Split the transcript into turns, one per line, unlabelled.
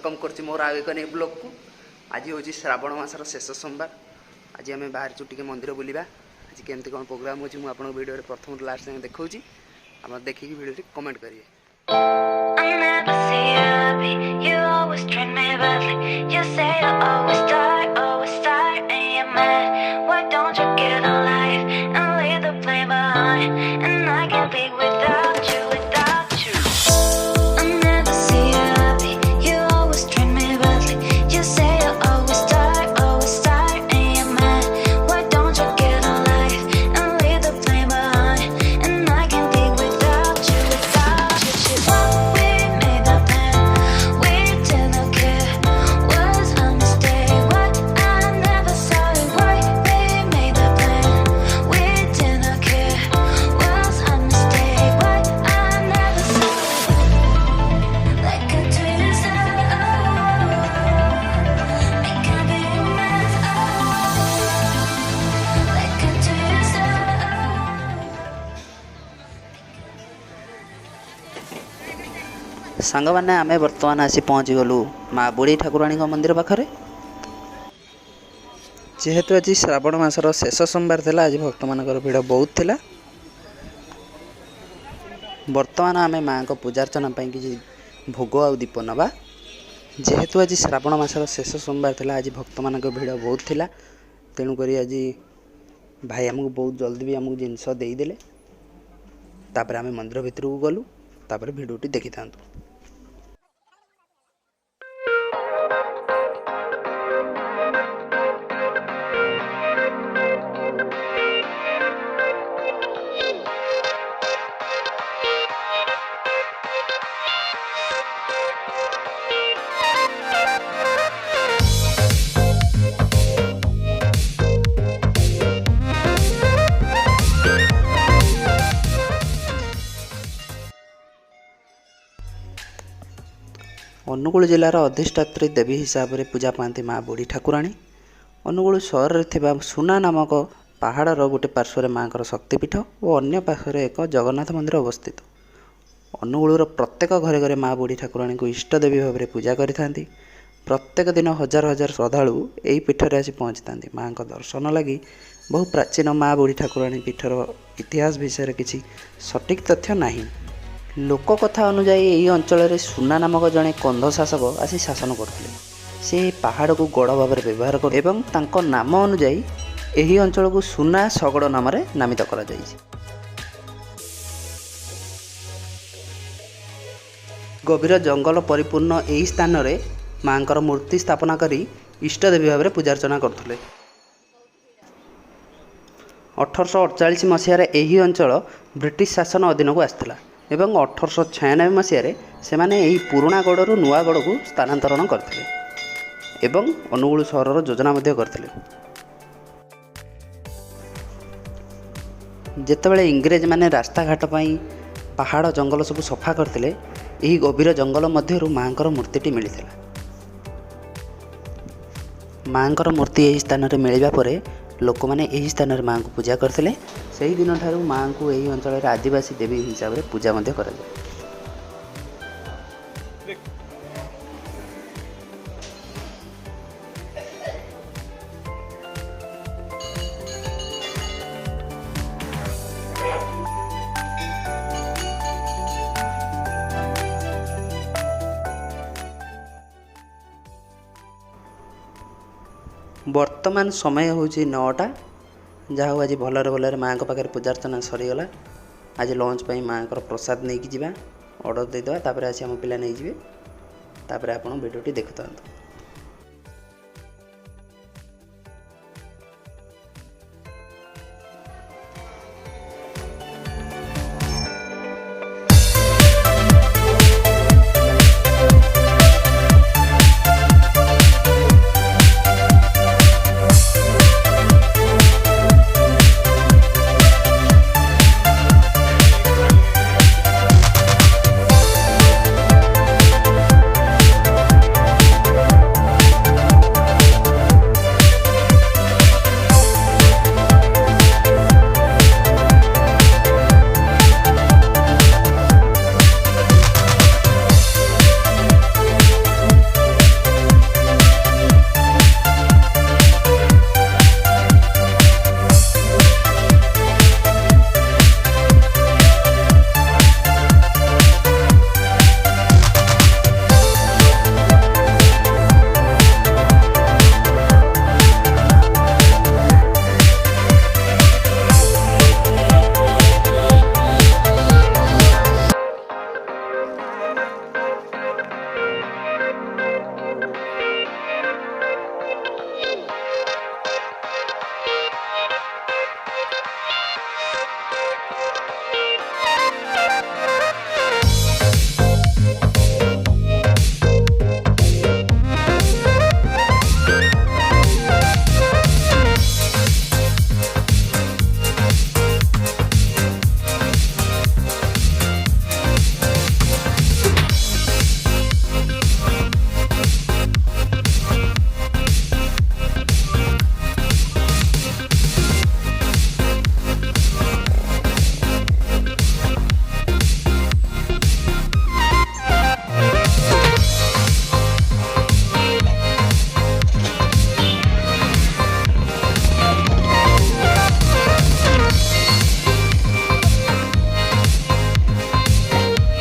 Welcome करछि मोर आगे कने ब्लॉग को। आज होछि श्रावण मासर शेष सोमवार। आज आम बाहर चुटिके मंदिर बुलिबा। आज केमती कोन प्रोग्राम होछि मु आपन वीडियो रे प्रथम लास्ट टाइम देखौछि। हम देखि कि वीडियो रे कमेंट करिए। सांग मैंने आम बर्तमान आसी पहुँची गलु माँ बुढ़ी ठाकुराणी मंदिर पाखे। जेहेतु आज श्रावण मासर शेष सोमवार था, आज भक्त मान भिड़ बहुत थिला। बर्तमान आम माँ को पूजार्चना कि भोग आ दीप नवा। जेहेतु आज श्रावण मासर शेष सोमवार था, आज भक्त मान भिड़ बहुत थिला। तेणुक आज भाई आमको बहुत जल्दी भी आमको जिनस देदेले। तापर आम मंदिर भितर को गलु। तापर भिडियोटी देखी था। अनुगुल जिलार अधिष्ठात्री देवी हिसाब से पूजा पाती माँ बुढ़ी ठाकुराणी। अनुगुल सहर में सुना नामक पहाड़र गोटे पार्श्वर माँ शक्तिपीठ और अन्य पार्श्वर एक जगन्नाथ मंदिर अवस्थित। अनुगुलर प्रत्येक घरे घरे माँ बुढ़ी ठाकुराणी को इष्टदेवी भाव में पूजा करिथांती। प्रत्येक दिन हजार हजार श्रद्धालु यही पीठरे आसी पहुँची था माँ का दर्शन लगी। बहु प्राचीन माँ बुढ़ी ठाकुराणी पीठर इतिहास विषय किसी सटीक तथ्य नहीं। लोक कथा अनुजाई यही अंचल सुना नामक जड़े कंध शासक आसी शासन करते। से पहाड़ को गड़ भाव में व्यवहार कर एवं तांको नाम अनुजाई यही अंचल को सुना सगड़ नाम नामित करा जायछि। गभीर जंगल परिपूर्ण यही स्थान रे मांकर मूर्ति स्थापना करी इष्टदेवी भाव में पूजार्चना करते। 1848 मसीह यही अंचल ब्रिटिश शासन अधीन को आसाला एवं 1896 मसीह से माने यही पुराणा गड़ू नुआ गड़ को स्थानांतरण करते एवं अनुगुल सहर योजना करते। जेतेबेले इंग्रेज माने रास्ता घाट पाई पहाड़ जंगल सब सफा करते, यही गभीर जंगल मध्यरु मांकर मूर्तिटी मिलता। मांकर मूर्ति यही स्थान में मिलवा पर लोक मैंने यही स्थान में माँ को पूजा करते। से ही दिन ठारू माँ को यही अंचल आदिवासी देवी हिसाब से पूजा करा जाए। वर्तमान समय हूँ 9टा। जहाँ आज भलरे भलरे माँ पाखे पूजार्चना सरीगला। आज लंच पर माँ को प्रसाद नहीं कि ऑर्डर देदेवा। तापर आसी आम पिला नहीं जी। तापर आप वीडियोटी देखुता।